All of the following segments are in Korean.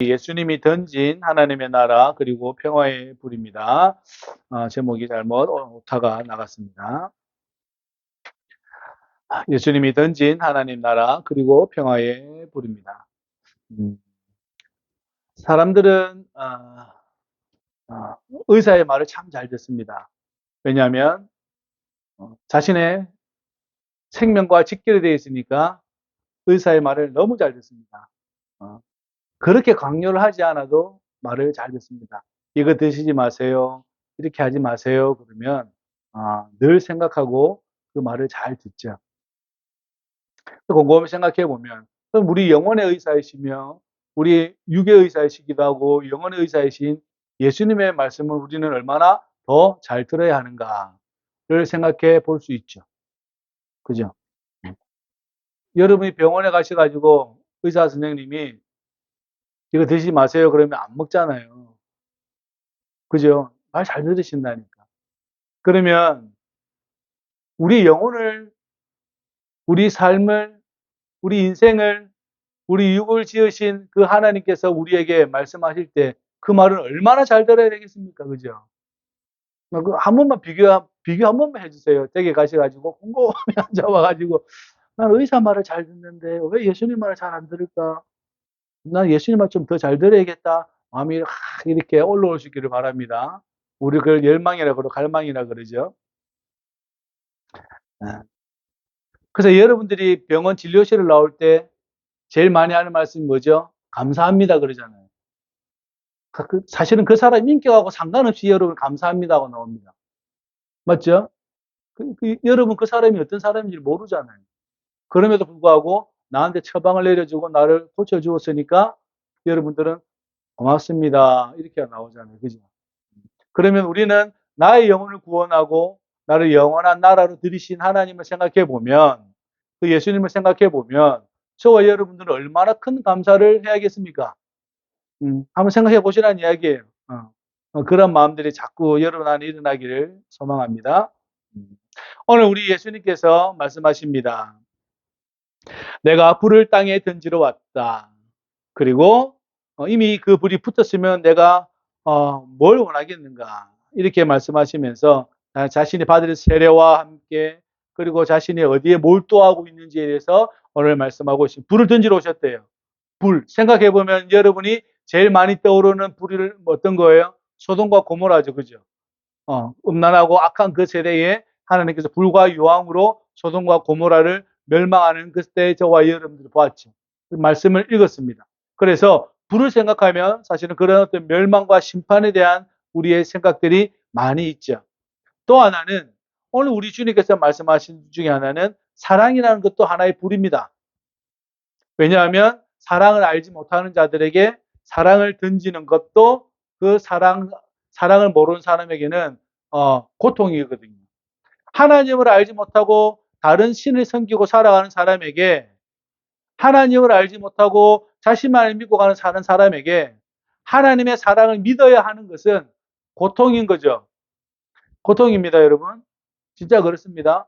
예수님이 던진 하나님의 나라 그리고 평화의 불입니다. 제목이 잘못 오타가 나갔습니다. 예수님이 던진 하나님 나라 그리고 평화의 불입니다. 음, 사람들은 의사의 말을 참 잘 듣습니다. 왜냐하면 자신의 생명과 직결이 되어 있으니까 의사의 말을 너무 잘 듣습니다. 어, 그렇게 강요를 하지 않아도 말을 잘 듣습니다. 이거 드시지 마세요. 이렇게 하지 마세요. 그러면 늘 생각하고 그 말을 잘 듣죠. 곰곰이 생각해 보면 그럼 우리 영혼의 의사이시며 우리 육의 의사이시기도 하고 영혼의 의사이신 예수님의 말씀을 우리는 얼마나 더 잘 들어야 하는가를 생각해 볼 수 있죠. 그죠? 여러분이 병원에 가셔가지고 의사 선생님이 이거 드시지 마세요. 그러면 안 먹잖아요. 그죠? 말 잘 들으신다니까. 그러면 우리 영혼을, 우리 삶을, 우리 인생을, 우리 육을 지으신 그 하나님께서 우리에게 말씀하실 때 그 말은 얼마나 잘 들어야 되겠습니까? 그죠? 한 번만 비교 한 번만 해주세요. 댁에 가셔가지고 곰곰이 앉아와가지고 난 의사 말을 잘 듣는데 왜 예수님 말을 잘 안 들을까? 난 예수님 말 좀 더 잘 들어야겠다. 마음이 이렇게 올라오시기를 바랍니다. 우리 그걸 열망이라 그러고 갈망이라 그러죠. 네. 그래서 여러분들이 병원 진료실을 나올 때 제일 많이 하는 말씀이 뭐죠? 감사합니다 그러잖아요. 사실은 그 사람 인격하고 상관없이 여러분 감사합니다 하고 나옵니다. 맞죠? 여러분 그 사람이 어떤 사람인지 모르잖아요. 그럼에도 불구하고 나한테 처방을 내려주고 나를 고쳐주었으니까 여러분들은 고맙습니다. 이렇게 나오잖아요. 그죠? 그러면 우리는 나의 영혼을 구원하고 나를 영원한 나라로 들이신 하나님을 생각해 보면, 그 예수님을 생각해 보면 저와 여러분들은 얼마나 큰 감사를 해야겠습니까? 한번 생각해 보시라는 이야기예요. 그런 마음들이 자꾸 여러분 안에 일어나기를 소망합니다. 음. 오늘 우리 예수님께서 말씀하십니다. 내가 불을 땅에 던지러 왔다. 그리고 이미 그 불이 붙었으면 내가 뭘 원하겠는가 이렇게 말씀하시면서 자신이 받을 세례와 함께 그리고 자신이 어디에 몰두하고 있는지에 대해서 오늘 말씀하고 있습니다. 불을 던지러 오셨대요. 불 생각해 보면 여러분이 제일 많이 떠오르는 불이 어떤 거예요? 소돔과 고모라죠, 그죠? 음란하고 악한 그 세대에 하나님께서 불과 유황으로 소돔과 고모라를 멸망하는 그때 저와 여러분들이 보았죠. 그 말씀을 읽었습니다. 그래서 불을 생각하면 사실은 그런 어떤 멸망과 심판에 대한 우리의 생각들이 많이 있죠. 또 하나는 오늘 우리 주님께서 말씀하신 중에 하나는 사랑이라는 것도 하나의 불입니다. 왜냐하면 사랑을 알지 못하는 자들에게 사랑을 던지는 것도 그 사랑을 모르는 사람에게는 고통이거든요. 하나님을 알지 못하고 다른 신을 섬기고 살아가는 사람에게 하나님을 알지 못하고 자신만을 믿고 사는 사람에게 하나님의 사랑을 믿어야 하는 것은 고통인 거죠. 고통입니다, 여러분. 진짜 그렇습니다.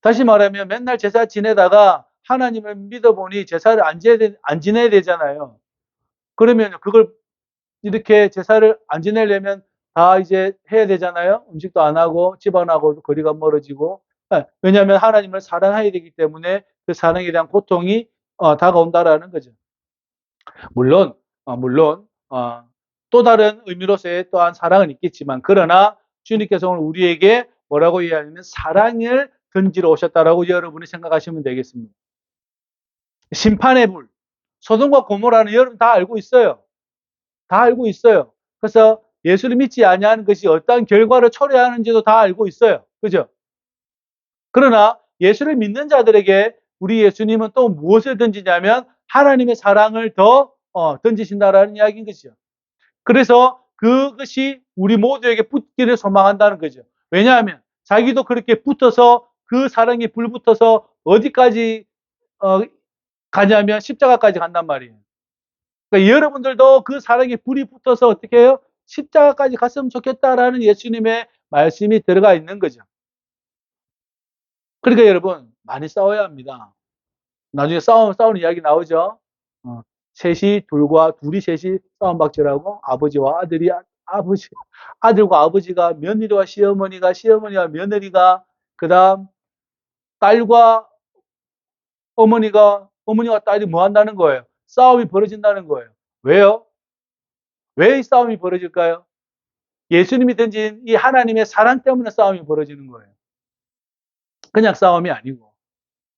다시 말하면 맨날 제사 지내다가 하나님을 믿어보니 제사를 안 지내야 되잖아요. 그러면 그걸 이렇게 제사를 안 지내려면 다 이제 해야 되잖아요. 음식도 안 하고 집안하고 거리가 멀어지고. 왜냐하면 하나님을 사랑해야 되기 때문에 그 사랑에 대한 고통이 다가온다라는 거죠. 물론 또 다른 의미로서의 또한 사랑은 있겠지만 그러나 주님께서 오늘 우리에게 뭐라고 이야기하냐면 사랑을 던지러 오셨다라고 여러분이 생각하시면 되겠습니다. 심판의 불, 소돔과 고모라는 여러분 다 알고 있어요. 다 알고 있어요. 그래서 예수를 믿지 아니하는 것이 어떠한 결과를 초래하는지도 다 알고 있어요. 그죠? 그러나 예수를 믿는 자들에게 우리 예수님은 또 무엇을 던지냐면 하나님의 사랑을 더 던지신다라는 이야기인 것이죠. 그래서 그것이 우리 모두에게 붙기를 소망한다는 거죠. 왜냐하면 자기도 그렇게 붙어서 그 사랑이 불붙어서 어디까지 가냐면 십자가까지 간단 말이에요. 그러니까 여러분들도 그 사랑에 불이 붙어서 어떻게 해요? 십자가까지 갔으면 좋겠다라는 예수님의 말씀이 들어가 있는 거죠. 그러니까 여러분 많이 싸워야 합니다. 나중에 싸우는 이야기 나오죠. 둘이 셋이 싸움박질하고 아버지와 아들과 아버지가 며느리와 시어머니가 며느리가 그다음 딸과 어머니와 딸이 뭐 한다는 거예요? 싸움이 벌어진다는 거예요. 왜요? 왜 이 싸움이 벌어질까요? 예수님이 던진 이 하나님의 사랑 때문에 싸움이 벌어지는 거예요. 그냥 싸움이 아니고,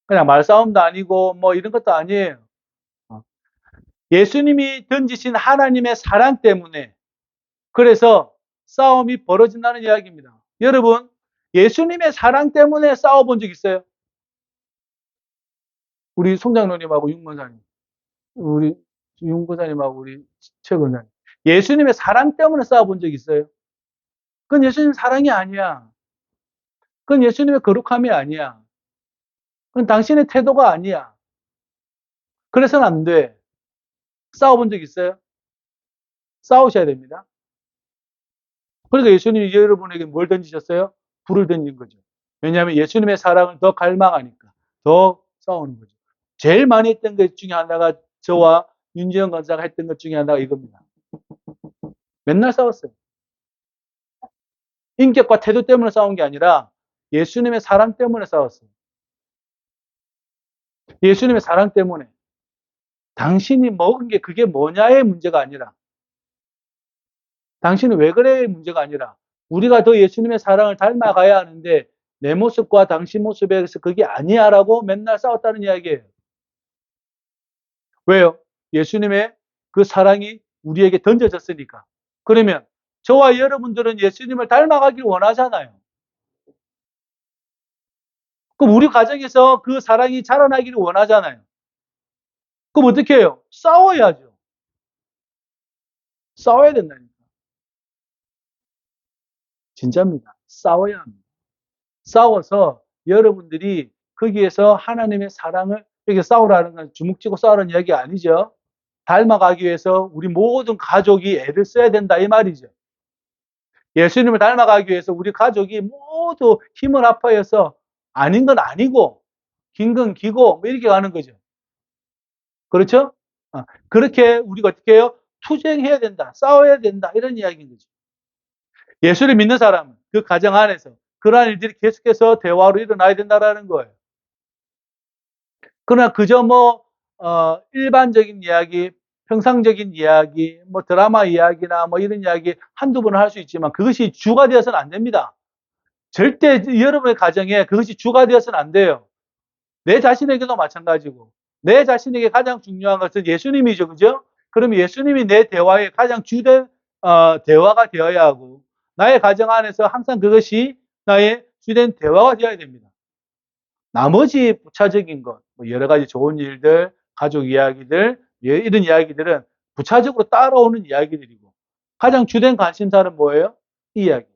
그냥 말싸움도 아니고, 뭐 이런 것도 아니에요. 예수님이 던지신 하나님의 사랑 때문에, 그래서 싸움이 벌어진다는 이야기입니다. 여러분, 예수님의 사랑 때문에 싸워본 적 있어요? 우리 송장로님하고 윤건사님, 우리 윤건사님하고 우리 최건사님. 예수님의 사랑 때문에 싸워본 적 있어요? 그건 예수님 사랑이 아니야. 그건 예수님의 거룩함이 아니야. 그건 당신의 태도가 아니야. 그래서는 안 돼. 싸워본 적 있어요? 싸우셔야 됩니다. 그러니까 예수님이 여러분에게 뭘 던지셨어요? 불을 던진 거죠. 왜냐하면 예수님의 사랑을 더 갈망하니까 더 싸우는 거죠. 제일 많이 했던 것 중에 하나가 저와 윤지영 권사가 했던 것 중에 하나가 이겁니다. 맨날 싸웠어요. 인격과 태도 때문에 싸운 게 아니라 예수님의 사랑 때문에 싸웠어요. 예수님의 사랑 때문에. 당신이 먹은 게 그게 뭐냐의 문제가 아니라, 당신은 왜 그래의 문제가 아니라, 우리가 더 예수님의 사랑을 닮아가야 하는데 내 모습과 당신 모습에서 그게 아니야라고 맨날 싸웠다는 이야기예요. 왜요? 예수님의 그 사랑이 우리에게 던져졌으니까. 그러면 저와 여러분들은 예수님을 닮아가길 원하잖아요. 그럼 우리 가정에서 그 사랑이 자라나기를 원하잖아요. 그럼 어떻게 해요? 싸워야죠. 싸워야 된다니까. 진짜입니다. 싸워야 합니다. 싸워서 여러분들이 거기에서 하나님의 사랑을, 이렇게 싸우라는 건 주먹 쥐고 싸우라는 이야기 아니죠. 닮아가기 위해서 우리 모든 가족이 애를 써야 된다 이 말이죠. 예수님을 닮아가기 위해서 우리 가족이 모두 힘을 합하여서 아닌 건 아니고 긴 건 기고 뭐 이렇게 가는 거죠. 그렇죠? 그렇게 우리가 어떻게 해요? 투쟁해야 된다. 싸워야 된다. 이런 이야기인 거죠. 예수를 믿는 사람은 그 가정 안에서 그러한 일들이 계속해서 대화로 일어나야 된다라는 거예요. 그러나 그저 일반적인 이야기, 평상적인 이야기, 드라마 이야기나 이런 이야기 한두 번은 할 수 있지만 그것이 주가 되어서는 안 됩니다. 절대 여러분의 가정에 그것이 주가 되어서는 안 돼요. 내 자신에게도 마찬가지고, 내 자신에게 가장 중요한 것은 예수님이죠. 그죠? 그럼 예수님이 내 대화의 가장 주된 대화가 되어야 하고, 나의 가정 안에서 항상 그것이 나의 주된 대화가 되어야 됩니다. 나머지 부차적인 것, 여러 가지 좋은 일들, 가족 이야기들, 이런 이야기들은 부차적으로 따라오는 이야기들이고, 가장 주된 관심사는 뭐예요? 이 이야기.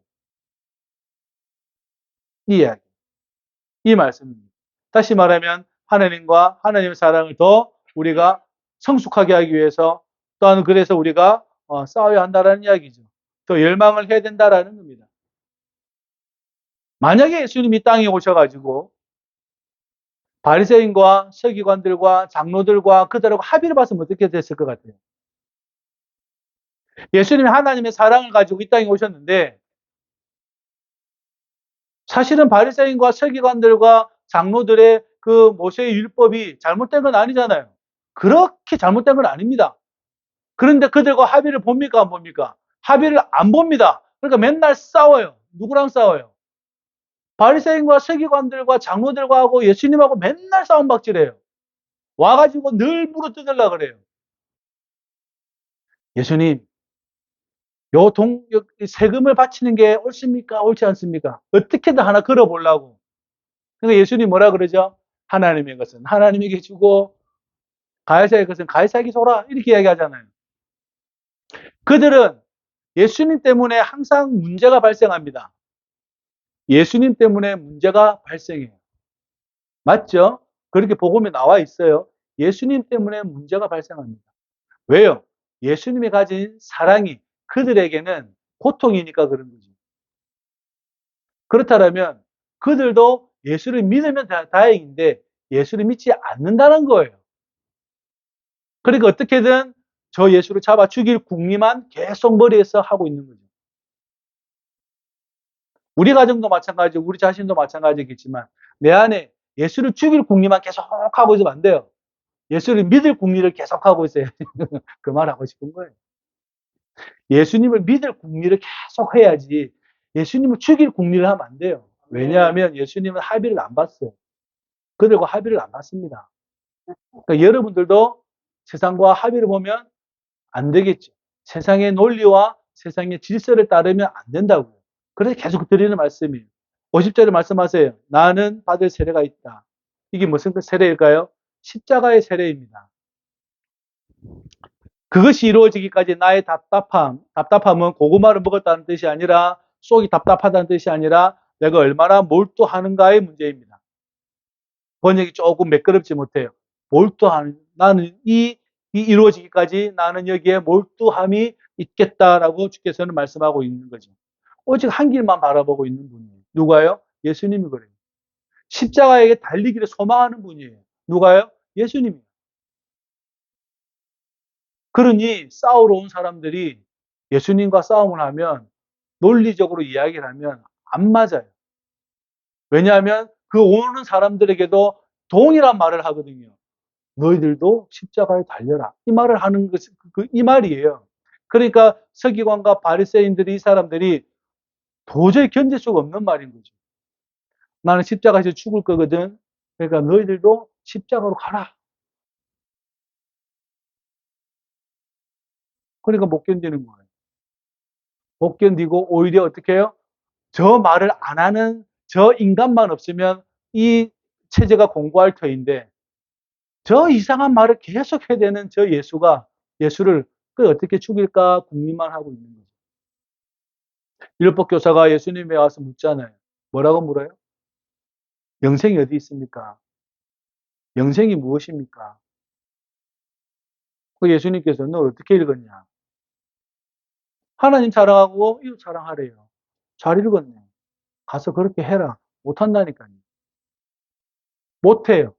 이 이야기. 이 말씀입니다. 다시 말하면 하나님과 하나님의 사랑을 더 우리가 성숙하게 하기 위해서, 또한 그래서 우리가 싸워야 한다는 이야기죠. 더 열망을 해야 된다는 겁니다. 만약에 예수님이 땅에 오셔가지고 바리새인과 서기관들과 장로들과 그들하고 합의를 봤으면 어떻게 됐을 것 같아요? 예수님이 하나님의 사랑을 가지고 이 땅에 오셨는데 사실은 바리새인과 서기관들과 장로들의 그 모세의 율법이 잘못된 건 아니잖아요. 그렇게 잘못된 건 아닙니다. 그런데 그들과 합의를 봅니까 안 봅니까? 합의를 안 봅니다. 그러니까 맨날 싸워요. 누구랑 싸워요? 바리새인과 서기관들과 장로들과 하고 예수님하고 맨날 싸움박질해요. 와가지고 늘 물어뜯으려고 그래요. 예수님, 요 세금을 바치는 게 옳습니까? 옳지 않습니까? 어떻게든 하나 걸어보려고. 그러니까 예수님 뭐라 그러죠? 하나님의 것은 하나님에게 주고 가이사의 것은 가이사에게 줘라. 이렇게 이야기하잖아요. 그들은 예수님 때문에 항상 문제가 발생합니다. 예수님 때문에 문제가 발생해요. 맞죠? 그렇게 복음에 나와 있어요. 예수님 때문에 문제가 발생합니다. 왜요? 예수님이 가진 사랑이 그들에게는 고통이니까 그런 거죠. 그렇다면 그들도 예수를 믿으면 다행인데 예수를 믿지 않는다는 거예요. 그러니까 어떻게든 저 예수를 잡아 죽일 궁리만 계속 머리에서 하고 있는 거죠. 우리 가정도 마찬가지고 우리 자신도 마찬가지겠지만 내 안에 예수를 죽일 궁리만 계속 하고 있으면 안 돼요. 예수를 믿을 궁리를 계속하고 있어요. 그 말 하고 싶은 거예요. 예수님을 믿을 궁리를 계속 해야지 예수님을 죽일 궁리를 하면 안 돼요. 왜냐하면 예수님은 합의를 안 봤어요. 그들과 합의를 안 봤습니다. 그러니까 여러분들도 세상과 합의를 보면 안 되겠죠. 세상의 논리와 세상의 질서를 따르면 안 된다고요. 그래서 계속 드리는 말씀이에요. 50절에 말씀하세요. 나는 받을 세례가 있다. 이게 무슨 세례일까요? 십자가의 세례입니다. 그것이 이루어지기까지 나의 답답함은 고구마를 먹었다는 뜻이 아니라 속이 답답하다는 뜻이 아니라 내가 얼마나 몰두하는가의 문제입니다. 번역이 조금 매끄럽지 못해요. 몰두하는, 나는 이 이루어지기까지 나는 여기에 몰두함이 있겠다라고 주께서는 말씀하고 있는 거죠. 오직 한 길만 바라보고 있는 분이에요. 누가요? 예수님이 그래요. 십자가에게 달리기를 소망하는 분이에요. 누가요? 예수님이에요. 그러니 싸우러 온 사람들이 예수님과 싸움을 하면 논리적으로 이야기를 하면 안 맞아요. 왜냐하면 그 오는 사람들에게도 동일한 말을 하거든요. 너희들도 십자가에 달려라. 이 말을 하는 것이 이 말이에요. 그러니까 서기관과 바리새인들이 이 사람들이 도저히 견딜 수가 없는 말인 거죠. 나는 십자가에서 죽을 거거든. 그러니까 너희들도 십자가로 가라. 그러니까 못 견디는 거예요. 못 견디고 오히려 어떻게 해요? 저 말을 안 하는 저 인간만 없으면 이 체제가 공고할 터인데 저 이상한 말을 계속 해야 되는 저 예수를 그 어떻게 죽일까 궁리만 하고 있는 거죠. 율법 교사가 예수님에 와서 묻잖아요. 뭐라고 물어요? 영생이 어디 있습니까? 영생이 무엇입니까? 그 예수님께서 너 어떻게 읽었냐? 하나님 사랑하고 이웃 사랑하래요. 잘 읽었네. 가서 그렇게 해라. 못한다니까요. 못해요.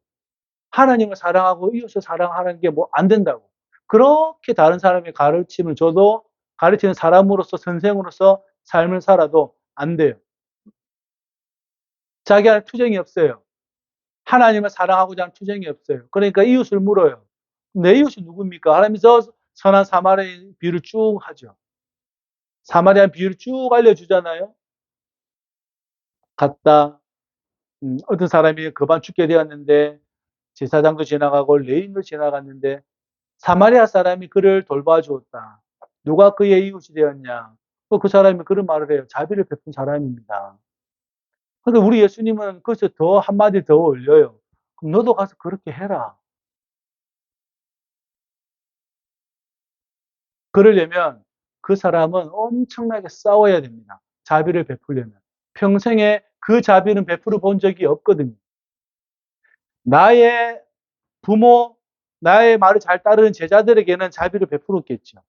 하나님을 사랑하고 이웃을 사랑하는 게 뭐 안 된다고. 그렇게 다른 사람의 가르침을 줘도 가르치는 사람으로서 선생으로서 삶을 살아도 안 돼요. 자기 안에 투정이 없어요. 하나님을 사랑하고자 하는 투정이 없어요. 그러니까 이웃을 물어요. 내 이웃이 누굽니까? 하면서 선한 사마리아 비유를 쭉 하죠. 사마리아 비유를 쭉 알려주잖아요. 갔다. 어떤 사람이 급한 죽게 되었는데 제사장도 지나가고 레인도 지나갔는데 사마리아 사람이 그를 돌봐주었다. 누가 그의 이웃이 되었냐? 그 사람이 그런 말을 해요. 자비를 베푼 사람입니다. 그러니까 우리 예수님은 그것을 더 한마디 더 올려요. 그럼 너도 가서 그렇게 해라. 그러려면 그 사람은 엄청나게 싸워야 됩니다. 자비를 베풀려면. 평생에 그 자비는 베풀어 본 적이 없거든요. 나의 부모, 나의 말을 잘 따르는 제자들에게는 자비를 베풀었겠죠.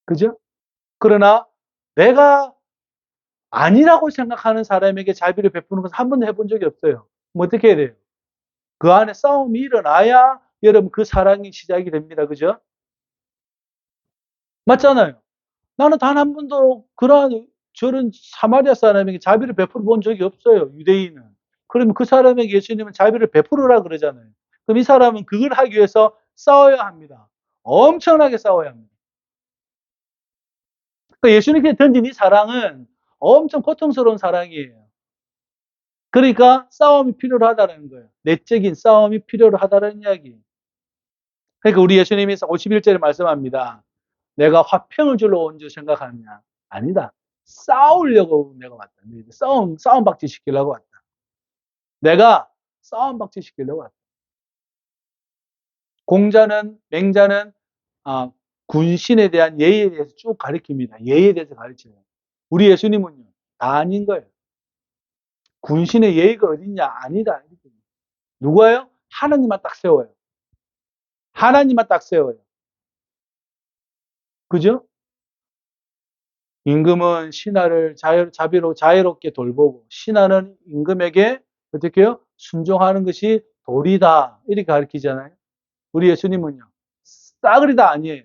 그죠? 그러나 내가 아니라고 생각하는 사람에게 자비를 베푸는 것은 한 번도 해본 적이 없어요. 그럼 어떻게 해야 돼요? 그 안에 싸움이 일어나야 여러분 그 사랑이 시작이 됩니다. 그죠? 맞잖아요. 나는 단 한 번도 그러한 저런 사마리아 사람에게 자비를 베풀어 본 적이 없어요. 유대인은. 그러면 그 사람에게 예수님은 자비를 베풀으라 그러잖아요. 그럼 이 사람은 그걸 하기 위해서 싸워야 합니다. 엄청나게 싸워야 합니다. 그러니까 예수님께 던진 이 사랑은 엄청 고통스러운 사랑이에요. 그러니까 싸움이 필요하다는 거예요. 내적인 싸움이 필요하다는 이야기. 그러니까 우리 예수님이 51절에 말씀합니다. 내가 화평을 주러 온 줄 생각하느냐? 아니다. 싸우려고 내가 왔다. 싸움 박지 시키려고 왔다. 내가 싸움 박지 시키려고 왔다. 공자는, 맹자는, 군신에 대한 예의에 대해서 쭉 가르칩니다. 예의에 대해서 가르쳐요. 우리 예수님은요, 다 아닌 거예요. 군신의 예의가 어딨냐? 아니다. 누가요? 하나님만 딱 세워요. 하나님만 딱 세워요. 그죠? 임금은 신하를 자유롭게 돌보고 신하는 임금에게 어떻게 해요? 순종하는 것이 도리다. 이렇게 가르치잖아요. 우리 예수님은요. 싸그리 다 아니에요.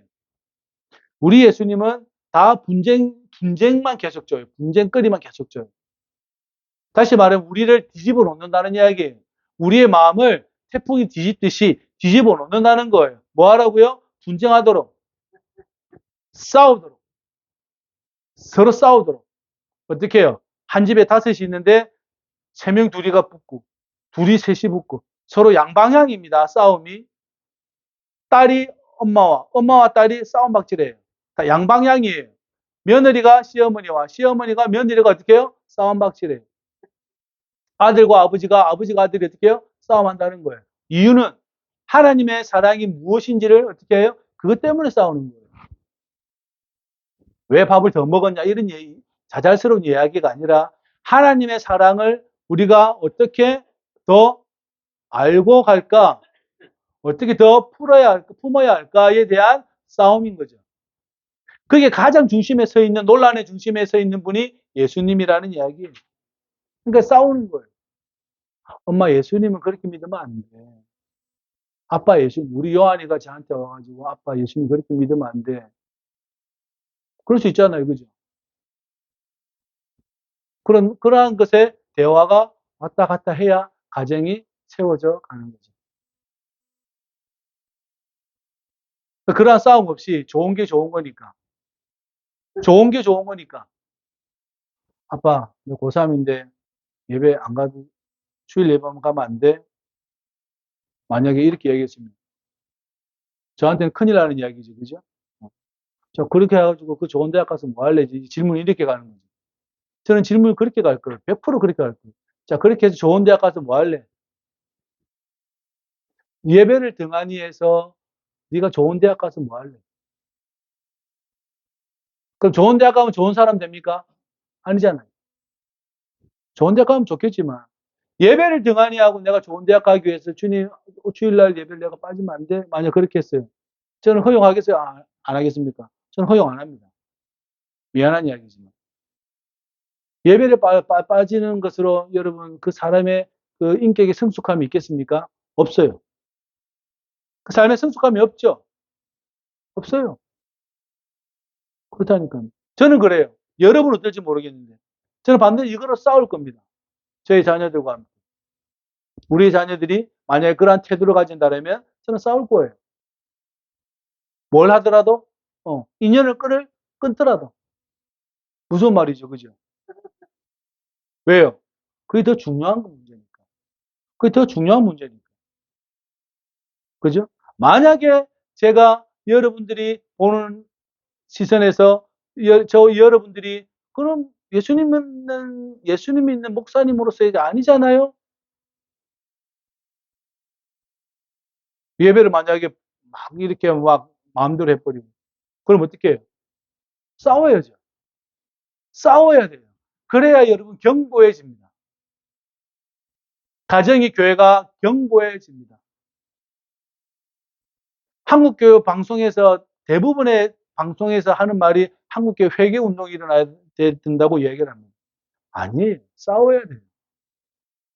우리 예수님은 다 분쟁만 계속 줘요. 분쟁거리만 계속 줘요. 다시 말하면 우리를 뒤집어 놓는다는 이야기예요. 우리의 마음을 태풍이 뒤집듯이 뒤집어 놓는다는 거예요. 뭐 하라고요? 분쟁하도록, 싸우도록, 서로 싸우도록. 어떻게 해요? 한 집에 5이 있는데 3명 둘이가 붙고 둘이 셋이 붙고 서로 양방향입니다. 싸움이. 딸이 엄마와 딸이 싸움박질해요. 다 양방향이에요. 며느리가 시어머니와 시어머니가 며느리가 어떻게 해요? 싸움박질해요. 아들과 아버지가 아들이 어떻게 해요? 싸움한다는 거예요. 이유는 하나님의 사랑이 무엇인지를 어떻게 해요? 그것 때문에 싸우는 거예요. 왜 밥을 더 먹었냐 이런 자잘스러운 이야기가 아니라 하나님의 사랑을 우리가 어떻게 더 알고 갈까? 어떻게 더 품어야 할까에 대한 싸움인 거죠. 그게 가장 중심에 서 있는, 논란의 중심에 서 있는 분이 예수님이라는 이야기예요. 그러니까 싸우는 거예요. 엄마 예수님은 그렇게 믿으면 안 돼. 아빠 예수님, 우리 요한이가 저한테 와가지고 아빠 예수님 그렇게 믿으면 안 돼. 그럴 수 있잖아요. 그죠? 그러한 것에 대화가 왔다 갔다 해야 가정이 세워져 가는 거죠. 그러한 싸움 없이 좋은 게 좋은 거니까. 좋은 게 좋은 거니까. 아빠, 고3인데 예배 안 가도 주일 예배만 가면 안 돼? 만약에 이렇게 얘기했으면 저한테는 큰일 나는 이야기죠. 그죠? 저 그렇게 해가지고 그 좋은 대학 가서 뭐 할래? 질문이 이렇게 가는 거죠. 저는 질문을 그렇게 갈 거예요. 100% 그렇게 갈 거예요. 자, 그렇게 해서 좋은 대학 가서 뭐 할래? 예배를 등한히 해서 네가 좋은 대학 가서 뭐 할래? 그럼 좋은 대학 가면 좋은 사람 됩니까? 아니잖아요. 좋은 대학 가면 좋겠지만 예배를 등한히 하고 내가 좋은 대학 가기 위해서 주님 주일날 예배를 내가 빠지면 안 돼? 만약 그렇게 했어요. 저는 허용하겠어요? 안 하겠습니까? 저는 허용 안 합니다. 미안한 이야기지만. 예배를 빠지는 것으로 여러분 그 사람의 그 인격의 성숙함이 있겠습니까? 없어요. 그 삶의 성숙함이 없죠? 없어요. 그렇다니까요. 저는 그래요. 여러분은 어떨지 모르겠는데 저는 반드시 이거로 싸울 겁니다. 저희 자녀들과 함께. 우리 자녀들이 만약에 그러한 태도를 가진다면 저는 싸울 거예요. 뭘 하더라도 인연을 끊더라도 무슨 말이죠, 그죠? 왜요? 그게 더 중요한 문제니까. 그게 더 중요한 문제니까. 그죠? 만약에 제가 여러분들이 보는 시선에서 여러분들이 그럼 예수님 믿는 목사님으로서 이제 아니잖아요? 예배를 만약에 막 이렇게 막 마음대로 해버리고 그럼 어떻게 해요? 싸워야죠. 싸워야 돼요. 그래야 여러분 견고해집니다. 가정이 교회가 견고해집니다. 한국교회 방송에서 대부분의 방송에서 하는 말이 한국교회 회개운동이 일어나야 된다고 얘기를 합니다. 아니에요. 싸워야 돼요.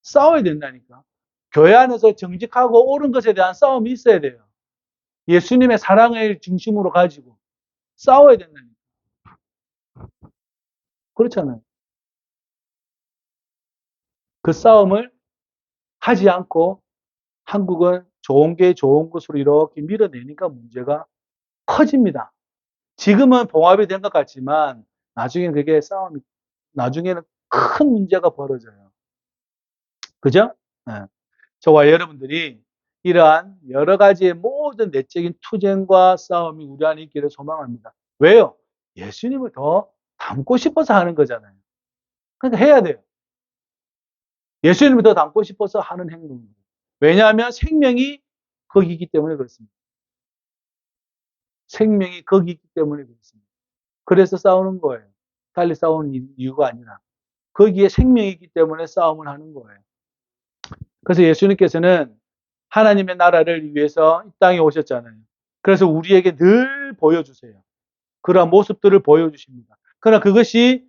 싸워야 된다니까. 교회 안에서 정직하고 옳은 것에 대한 싸움이 있어야 돼요. 예수님의 사랑을 중심으로 가지고 싸워야 된다니까. 그렇잖아요. 그 싸움을 하지 않고 한국은 좋은 게 좋은 것으로 이렇게 밀어내니까 문제가 커집니다. 지금은 봉합이 된 것 같지만 나중에는 나중에는 큰 문제가 벌어져요. 그죠? 네. 저와 여러분들이 이러한 여러 가지의 모든 내적인 투쟁과 싸움이 우리 안에 있기를 소망합니다. 왜요? 예수님을 더 닮고 싶어서 하는 거잖아요. 그러니까 해야 돼요. 예수님을 더 닮고 싶어서 하는 행동입니다. 왜냐하면 생명이 거기 있기 때문에 그렇습니다. 생명이 거기 있기 때문에 그렇습니다. 그래서 싸우는 거예요. 달리 싸우는 이유가 아니라 거기에 생명이 있기 때문에 싸움을 하는 거예요. 그래서 예수님께서는 하나님의 나라를 위해서 이 땅에 오셨잖아요. 그래서 우리에게 늘 보여주세요. 그러한 모습들을 보여주십니다. 그러나 그것이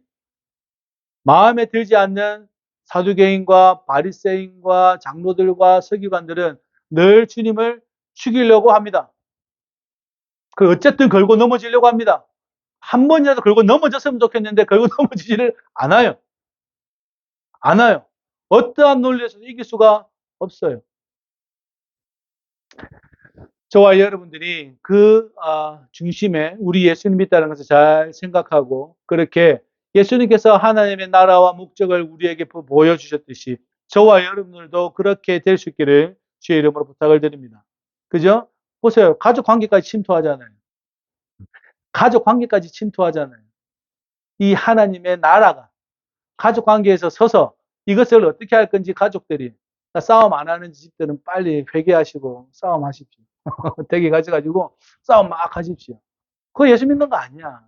마음에 들지 않는 사두개인과 바리새인과 장로들과 서기관들은 늘 주님을 죽이려고 합니다. 그 어쨌든 걸고 넘어지려고 합니다. 한 번이라도 걸고 넘어졌으면 좋겠는데 걸고 넘어지지를 않아요. 않아요. 어떠한 논리에서도 이길 수가 없어요. 저와 여러분들이 그 중심에 우리 예수님이 있다는 것을 잘 생각하고 그렇게 예수님께서 하나님의 나라와 목적을 우리에게 보여주셨듯이 저와 여러분들도 그렇게 될 수 있기를 주의 이름으로 부탁을 드립니다. 그죠? 보세요. 가족 관계까지 침투하잖아요. 가족 관계까지 침투하잖아요. 이 하나님의 나라가 가족 관계에서 서서 이것을 어떻게 할 건지 가족들이 싸움 안 하는 집들은 빨리 회개하시고 싸움하십시오. 댁에 가셔가지고 싸움 막 하십시오. 그거 예수 믿는 거 아니야.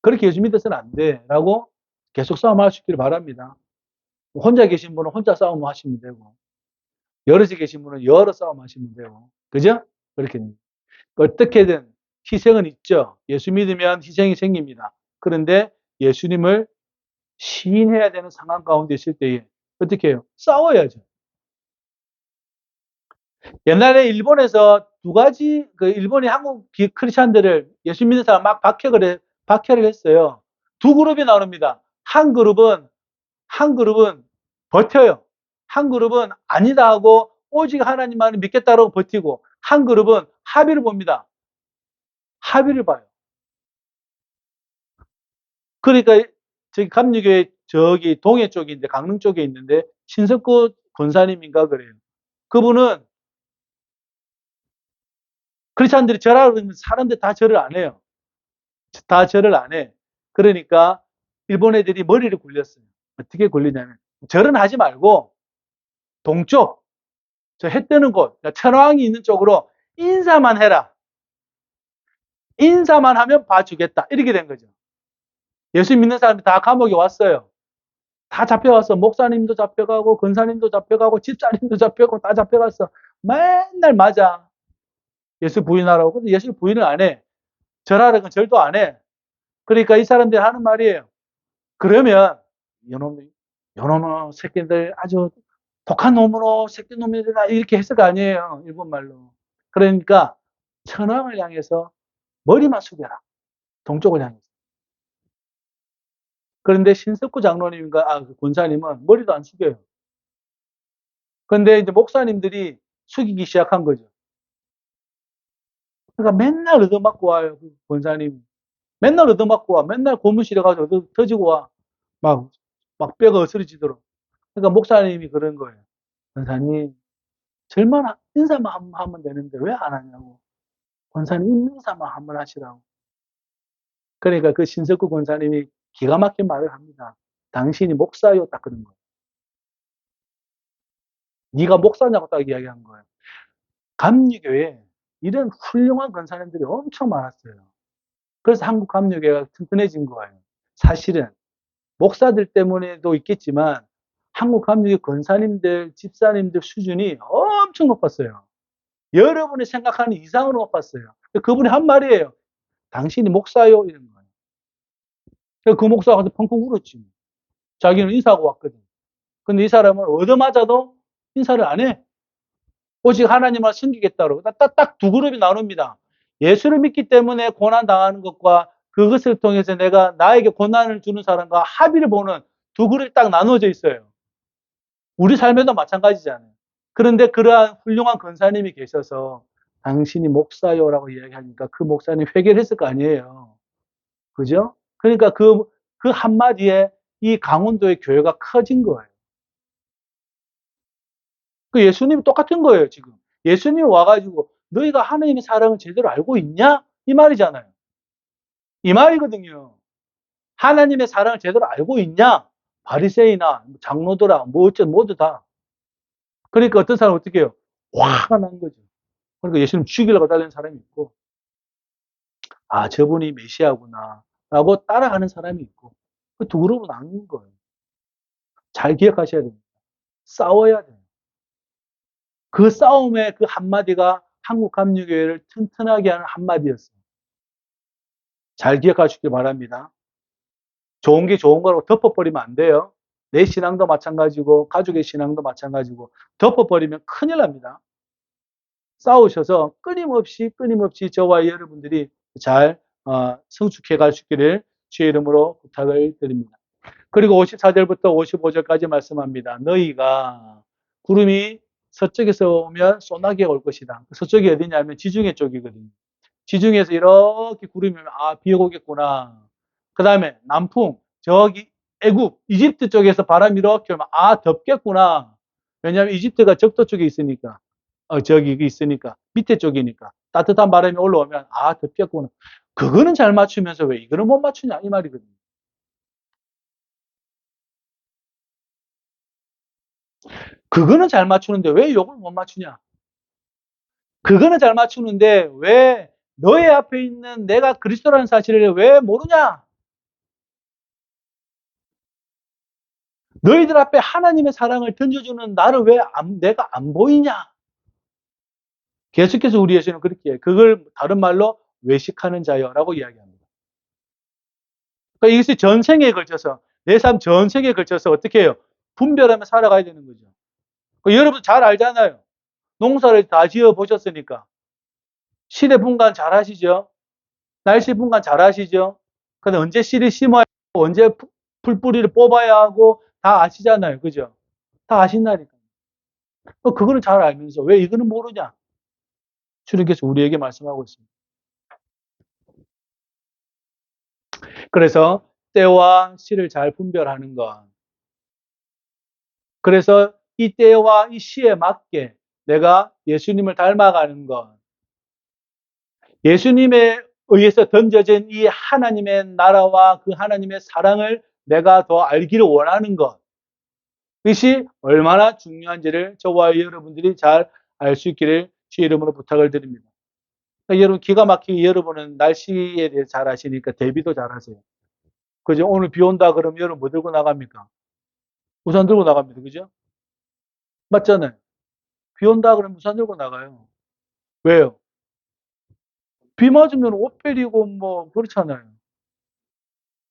그렇게 예수 믿어서는 안 돼. 라고 계속 싸움하시길 바랍니다. 혼자 계신 분은 혼자 싸움하시면 되고, 여럿이 계신 분은 여러 싸움하시면 되고, 그죠? 그렇게 어떻게든 희생은 있죠. 예수 믿으면 희생이 생깁니다. 그런데 예수님을 시인해야 되는 상황 가운데 있을 때에 어떻게 해요? 싸워야죠. 옛날에 일본에서 두 가지, 그 일본이 한국 크리스찬들을 예수 믿는 사람 막 박해를 했어요. 두 그룹이 나옵니다. 한 그룹은 버텨요. 한 그룹은 아니다 하고 오직 하나님만을 믿겠다고 버티고, 한 그룹은 합의를 봅니다. 합의를 봐요. 그러니까 저기 감리교회 저기 동해 쪽인데 강릉 쪽에 있는데 신석구 권사님인가 그래요. 그분은 크리스찬들이 절하고 그러면 사람들 다 절을 안 해요. 다 절을 안 해. 그러니까 일본 애들이 머리를 굴렸어요. 어떻게 굴리냐면 절은 하지 말고 동쪽 저 해 뜨는 곳 천왕이 있는 쪽으로 인사만 해라. 인사만 하면 봐주겠다. 이렇게 된 거죠. 예수 믿는 사람이 다 감옥에 왔어요. 다 잡혀갔어. 목사님도 잡혀가고 권사님도 잡혀가고 집사님도 잡혀가고 다 잡혀갔어. 맨날 맞아. 예수 부인하라고. 근데 예수 부인을 안 해. 절하라고 절도 안 해. 그러니까 이 사람들이 하는 말이에요. 그러면 요놈의 새끼들 아주 독한 놈으로 새끼 놈이다 이렇게 했을 거 아니에요. 일본말로. 그러니까 천황을 향해서 머리만 숙여라. 동쪽을 향해서. 그런데 신석구 장로님과 그 권사님은 머리도 안 숙여요. 그런데 이제 목사님들이 숙이기 시작한 거죠. 그러니까 맨날 얻어맞고 와요. 그 권사님. 맨날 얻어맞고 와. 맨날 고문실에 가서 터지고 와. 막 뼈가 으스러지도록. 그러니까 목사님이 그런 거예요. 권사님, 절만 인사만 한번 하면 되는데 왜 안 하냐고. 권사님 인사만 한번 하시라고. 그러니까 그 신석구 권사님이 기가 막힌 말을 합니다. 당신이 목사요? 딱 그런 거예요. 네가 목사냐고 딱 이야기한 거예요. 감리교에 이런 훌륭한 권사님들이 엄청 많았어요. 그래서 한국 감리교회가 튼튼해진 거예요. 사실은 목사들 때문에도 있겠지만 한국 감리교회 권사님들, 집사님들 수준이 엄청 높았어요. 여러분이 생각하는 이상으로 높았어요. 그분이 한 말이에요. 당신이 목사요? 이런 거예요. 그 목사가 가서 펑펑 울었지. 자기는 인사하고 왔거든. 근데 이 사람은 얻어맞아도 인사를 안 해. 오직 하나님을 섬기겠다고. 딱 두 그룹이 나눕니다. 예수를 믿기 때문에 고난 당하는 것과 그것을 통해서 내가 나에게 고난을 주는 사람과 합의를 보는 두 그룹이 딱 나눠져 있어요. 우리 삶에도 마찬가지잖아요. 그런데 그러한 훌륭한 권사님이 계셔서 당신이 목사요라고 이야기하니까 그 목사님 회개를 했을 거 아니에요. 그죠? 그러니까 그 한마디에 이 강원도의 교회가 커진 거예요. 그 예수님이 똑같은 거예요, 지금. 예수님이 와가지고 너희가 하나님의 사랑을 제대로 알고 있냐? 이 말이잖아요. 이 말이거든요. 하나님의 사랑을 제대로 알고 있냐? 바리새인이나 장로들아 뭐 어쩌 모두 다. 그러니까 어떤 사람은 어떻게 해요? 화가 난 거죠. 그러니까 예수님 죽이려고 달리는 사람이 있고 저분이 메시아구나 라고 따라가는 사람이 있고 그 두 그룹으로 나눈 거예요. 잘 기억하셔야 됩니다. 싸워야 돼요. 그 싸움의 그 한마디가 한국 감리교회를 튼튼하게 하는 한마디였어요. 잘 기억하시길 바랍니다. 좋은 게 좋은 거라고 덮어버리면 안 돼요. 내 신앙도 마찬가지고 가족의 신앙도 마찬가지고 덮어버리면 큰일 납니다. 싸우셔서 끊임없이 저와 여러분들이 잘 성숙해 갈 수 있기를 주의 이름으로 부탁을 드립니다. 그리고 54절부터 55절까지 말씀합니다. 너희가 구름이 서쪽에서 오면 소나기가 올 것이다. 서쪽이 어디냐면 지중해 쪽이거든요. 지중해에서 이렇게 구름이 오면 비가 오겠구나. 그 다음에 남풍 저기 애굽 이집트 쪽에서 바람이 이렇게 오면 덥겠구나. 왜냐하면 이집트가 적도 쪽에 있으니까 저기 있으니까 밑에 쪽이니까 따뜻한 바람이 올라오면 덥겠구나. 그거는 잘 맞추면서 왜 이거는 못 맞추냐 이 말이거든요. 그거는 잘 맞추는데 왜 이걸 못 맞추냐? 그거는 잘 맞추는데 왜 너의 앞에 있는 내가 그리스도라는 사실을 왜 모르냐? 너희들 앞에 하나님의 사랑을 던져주는 나를 왜 내가 안 보이냐? 계속해서 우리 예수는 그렇게 해요. 그걸 다른 말로 외식하는 자여라고 이야기합니다. 그러니까 이것이 전생에 걸쳐서 내 삶 전생에 걸쳐서 어떻게 해요? 분별하며 살아가야 되는 거죠. 여러분 잘 알잖아요. 농사를 다 지어 보셨으니까 시대 분간 잘 하시죠? 날씨 분간 잘 하시죠? 근데 언제 씨를 심어야 하고 언제 풀뿌리를 뽑아야 하고 다 아시잖아요. 그죠? 다 아신다니까. 그거를 잘 알면서 왜 이거는 모르냐? 주님께서 우리에게 말씀하고 있습니다. 그래서 때와 시를 잘 분별하는 것. 그래서 이 때와 이 시에 맞게 내가 예수님을 닮아가는 것. 예수님에 의해서 던져진 이 하나님의 나라와 그 하나님의 사랑을 내가 더 알기를 원하는 것. 이것이 얼마나 중요한지를 저와 여러분들이 잘 알 수 있기를 주의 이름으로 부탁을 드립니다. 그러니까 여러분 기가 막히게 여러분은 날씨에 대해서 잘 아시니까 대비도 잘 하세요. 그죠? 오늘 비 온다 그러면 여러분 뭐 들고 나갑니까? 우산 들고 나갑니다. 그죠? 맞잖아요. 비 온다 그러면 우산 들고 나가요. 왜요? 비 맞으면 옷 베리고 뭐 그렇잖아요.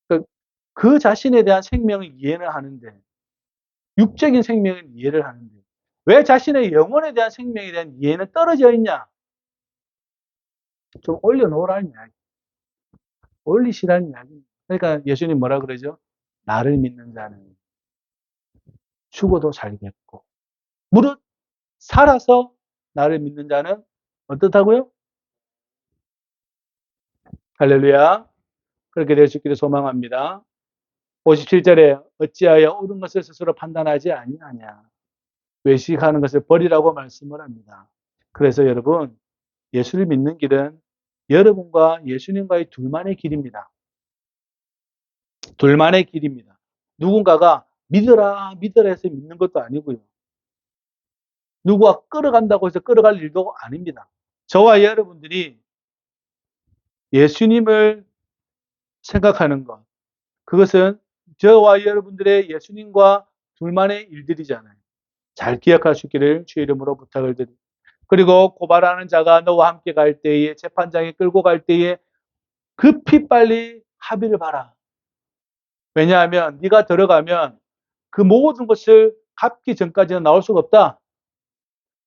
그러니까 그 자신에 대한 생명을 이해는 하는데 육적인 생명은 이해를 하는데 왜 자신의 영혼에 대한 생명에 대한 이해는 떨어져 있냐? 좀 올려놓으라는 이야기. 올리시라는 이야기. 그러니까 예수님 뭐라 그러죠? 나를 믿는 자는 죽어도 살겠고 무릇 살아서 나를 믿는 자는 어떻다고요? 할렐루야. 그렇게 될 수 있기를 소망합니다. 57절에 어찌하여 옳은 것을 스스로 판단하지 아니하냐. 외식하는 것을 버리라고 말씀을 합니다. 그래서 여러분 예수를 믿는 길은 여러분과 예수님과의 둘만의 길입니다. 둘만의 길입니다. 누군가가 믿어라 믿어라 해서 믿는 것도 아니고요. 누구가 끌어간다고 해서 끌어갈 일도 아닙니다. 저와 여러분들이 예수님을 생각하는 것, 그것은 저와 여러분들의 예수님과 둘만의 일들이잖아요. 잘 기억할 수 있기를 주의 이름으로 부탁을 드립니다. 그리고 고발하는 자가 너와 함께 갈 때에 재판장에 끌고 갈 때에 급히 빨리 합의를 봐라. 왜냐하면 네가 들어가면 그 모든 것을 갚기 전까지는 나올 수가 없다.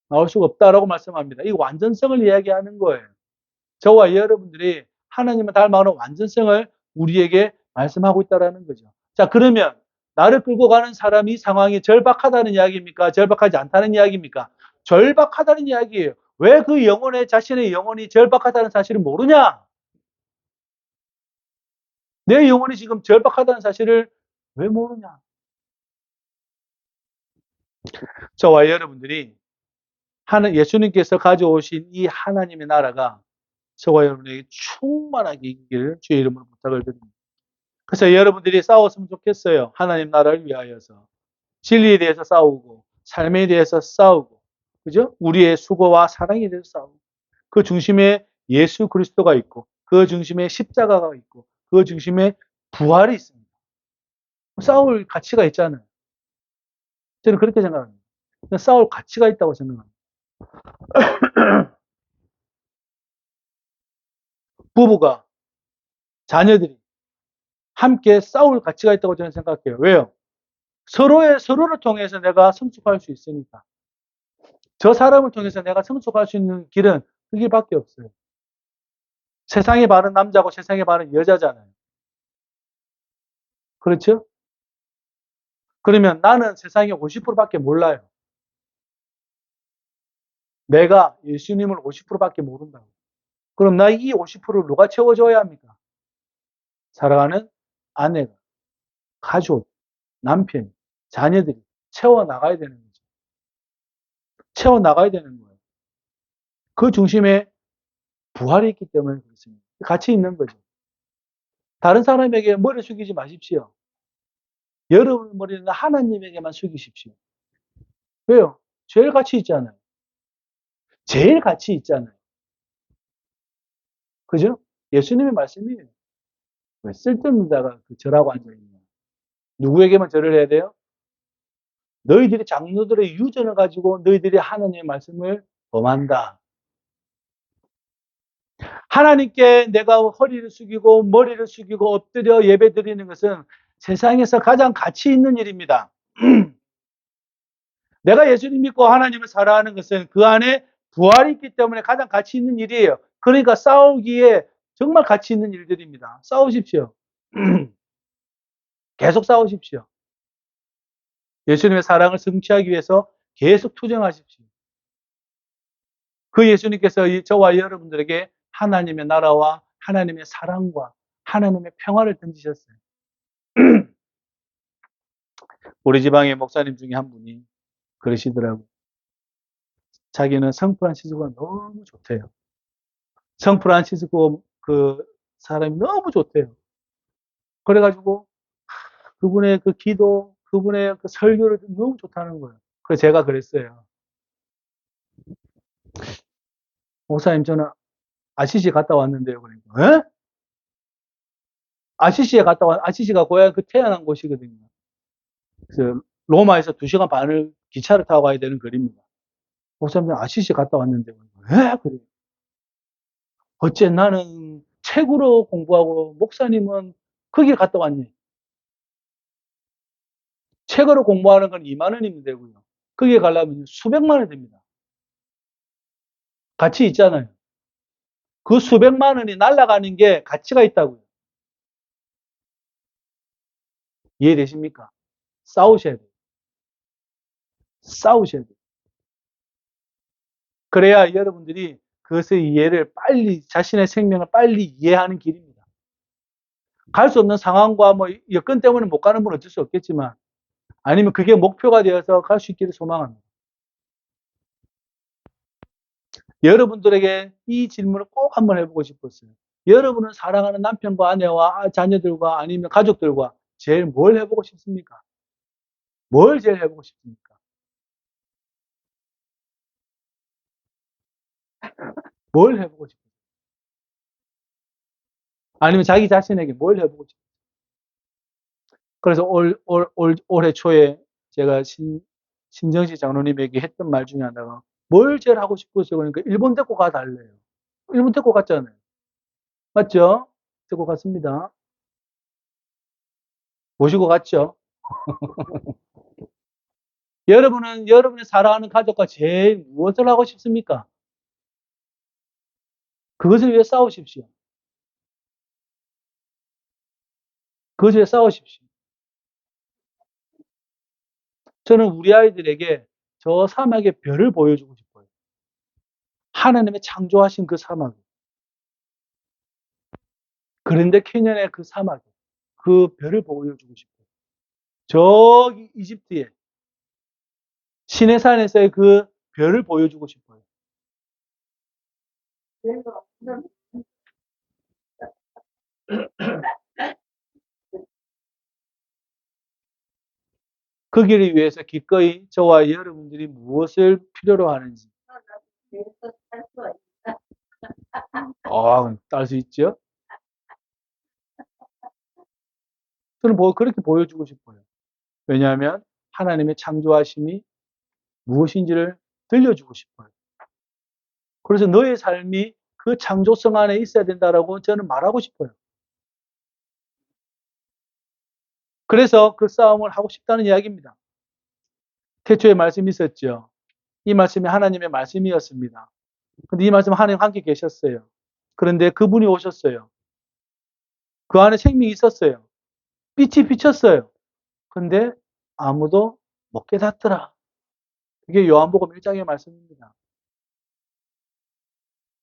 나올 수가 없다라고 말씀합니다. 이 완전성을 이야기하는 거예요. 저와 여러분들이 하나님을 닮아가는 완전성을 우리에게 말씀하고 있다는 거죠. 자, 그러면 나를 끌고 가는 사람이 상황이 절박하다는 이야기입니까? 절박하지 않다는 이야기입니까? 절박하다는 이야기예요. 왜 그 자신의 영혼이 절박하다는 사실을 모르냐? 내 영혼이 지금 절박하다는 사실을 왜 모르냐? 저와 여러분들이 예수님께서 가져오신 이 하나님의 나라가 저와 여러분에게 충만하게 있기를 주의 이름으로 부탁을 드립니다. 그래서 여러분들이 싸웠으면 좋겠어요. 하나님 나라를 위하여서. 진리에 대해서 싸우고, 삶에 대해서 싸우고, 그죠? 우리의 수고와 사랑에 대해서 싸우고, 그 중심에 예수 그리스도가 있고, 그 중심에 십자가가 있고, 그 중심에 부활이 있습니다. 싸울 가치가 있잖아요. 저는 그렇게 생각합니다. 싸울 가치가 있다고 생각합니다. 부부가, 자녀들이 함께 싸울 가치가 있다고 저는 생각해요. 왜요? 서로를 통해서 내가 성숙할 수 있으니까. 저 사람을 통해서 내가 성숙할 수 있는 길은 그 길밖에 없어요. 세상에 바른 남자고 세상에 바른 여자잖아요. 그렇죠? 그러면 나는 세상의 50%밖에 몰라요. 내가 예수님을 50%밖에 모른다고. 그럼 나 이 50%를 누가 채워줘야 합니까? 사랑하는 아내가, 가족, 남편, 자녀들이 채워나가야 되는 거죠. 채워나가야 되는 거예요. 그 중심에 부활이 있기 때문에 그렇습니다. 같이 있는 거죠. 다른 사람에게 머리 숙이지 마십시오. 여러분 머리는 하나님에게만 숙이십시오. 왜요? 제일 같이 있잖아요. 제일 같이 있잖아요. 그죠? 예수님의 말씀이에요. 왜 쓸데없는 자가 절하고 앉아있냐. 누구에게만 절을 해야 돼요? 너희들이 장로들의 유전을 가지고 너희들이 하나님의 말씀을 범한다. 하나님께 내가 허리를 숙이고 머리를 숙이고 엎드려 예배 드리는 것은 세상에서 가장 가치 있는 일입니다. 내가 예수님 믿고 하나님을 사랑하는 것은 그 안에 부활이 있기 때문에 가장 가치 있는 일이에요. 그러니까 싸우기에 정말 가치 있는 일들입니다. 싸우십시오. 계속 싸우십시오. 예수님의 사랑을 성취하기 위해서 계속 투쟁하십시오. 그 예수님께서 저와 여러분들에게 하나님의 나라와 하나님의 사랑과 하나님의 평화를 던지셨어요. 우리 지방의 목사님 중에 한 분이 그러시더라고요. 자기는 성프란시스코가 너무 좋대요. 성프란시스코 그 사람이 너무 좋대요. 그래가지고 그분의 그 기도, 그분의 그 설교를 너무 좋다는 거예요. 그래서 제가 그랬어요. 목사님, 저는 아시시 갔다 왔는데요. 그러니까, 에? 아시시에 갔다 왔, 아시시가 고향 그 태어난 곳이거든요. 그래서 로마에서 2시간 반을 기차를 타고 가야 되는 거리입니다. 목사님, 아시시 갔다 왔는데, 왜? 그래요. 어째 나는 책으로 공부하고 목사님은 거길 갔다 왔니? 책으로 공부하는 건 2만 원이면 되고요. 거기에 가려면 수백만 원 됩니다. 가치 있잖아요. 그 수백만 원이 날아가는 게 가치가 있다고요. 이해되십니까? 싸우셔야 돼요. 싸우셔야 돼요. 그래야 여러분들이 그것의 이해를 빨리, 자신의 생명을 빨리 이해하는 길입니다. 갈 수 없는 상황과 뭐 여건 때문에 못 가는 분 어쩔 수 없겠지만, 아니면 그게 목표가 되어서 갈 수 있기를 소망합니다. 여러분들에게 이 질문을 꼭 한번 해보고 싶었어요. 여러분은 사랑하는 남편과 아내와 자녀들과 아니면 가족들과 제일 뭘 해보고 싶습니까? 뭘 제일 해보고 싶습니까? 뭘 해보고 싶어요? 아니면 자기 자신에게 뭘 해보고 싶어요? 그래서 올해 초에 제가 신정식 장로님에게 했던 말 중에 하나가 뭘 제일 하고 싶으세요? 그러니까 일본 데리고 가달래요. 일본 데리고 갔잖아요. 맞죠? 데리고 갔습니다. 모시고 갔죠. 여러분은 여러분의 사랑하는 가족과 제일 무엇을 하고 싶습니까? 그것을 위해 싸우십시오. 그것을 위해 싸우십시오. 저는 우리 아이들에게 저 사막의 별을 보여주고 싶어요. 하나님의 창조하신 그 사막. 그런데 캐년의 그 사막. 그 별을 보여주고 싶어요. 저기 이집트에 시내산에서의 그 별을 보여주고 싶어요. 그 길을 위해서 기꺼이 저와 여러분들이 무엇을 필요로 하는지. 딸 수 있죠? 저는 그렇게 보여주고 싶어요. 왜냐하면 하나님의 창조하심이 무엇인지를 들려주고 싶어요. 그래서 너의 삶이 그 창조성 안에 있어야 된다라고 저는 말하고 싶어요. 그래서 그 싸움을 하고 싶다는 이야기입니다. 태초에 말씀이 있었죠. 이 말씀이 하나님의 말씀이었습니다. 근데 이 말씀 하나님 함께 계셨어요. 그런데 그분이 오셨어요. 그 안에 생명이 있었어요. 빛이 비쳤어요. 근데 아무도 못 깨닫더라. 이게 요한복음 1장의 말씀입니다.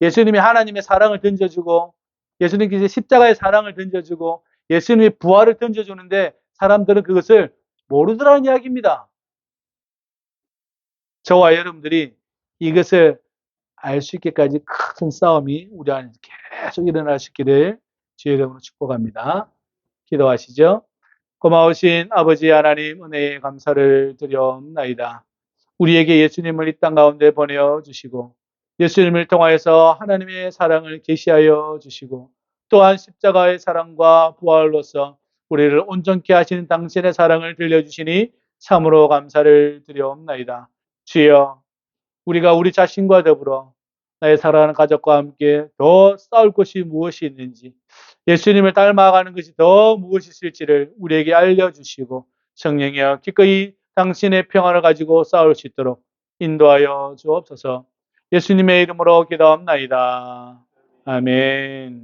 예수님이 하나님의 사랑을 던져주고 예수님께서 십자가의 사랑을 던져주고 예수님의 부활을 던져주는데 사람들은 그것을 모르더라는 이야기입니다. 저와 여러분들이 이것을 알 수 있게까지 큰 싸움이 우리 안에서 계속 일어날 수 있기를 주의 이름으로 축복합니다. 기도하시죠. 고마우신 아버지 하나님 은혜에 감사를 드려옵나이다. 우리에게 예수님을 이 땅 가운데 보내주시고 예수님을 통하여서 하나님의 사랑을 계시하여 주시고 또한 십자가의 사랑과 부활로서 우리를 온전케 하시는 당신의 사랑을 들려주시니 참으로 감사를 드려옵나이다. 주여 우리가 우리 자신과 더불어 나의 사랑하는 가족과 함께 더 싸울 것이 무엇이 있는지 예수님을 닮아가는 것이 더 무엇이 있을지를 우리에게 알려주시고 성령이여 기꺼이 당신의 평안을 가지고 싸울 수 있도록 인도하여 주옵소서. 예수님의 이름으로 기도합나이다. 아멘.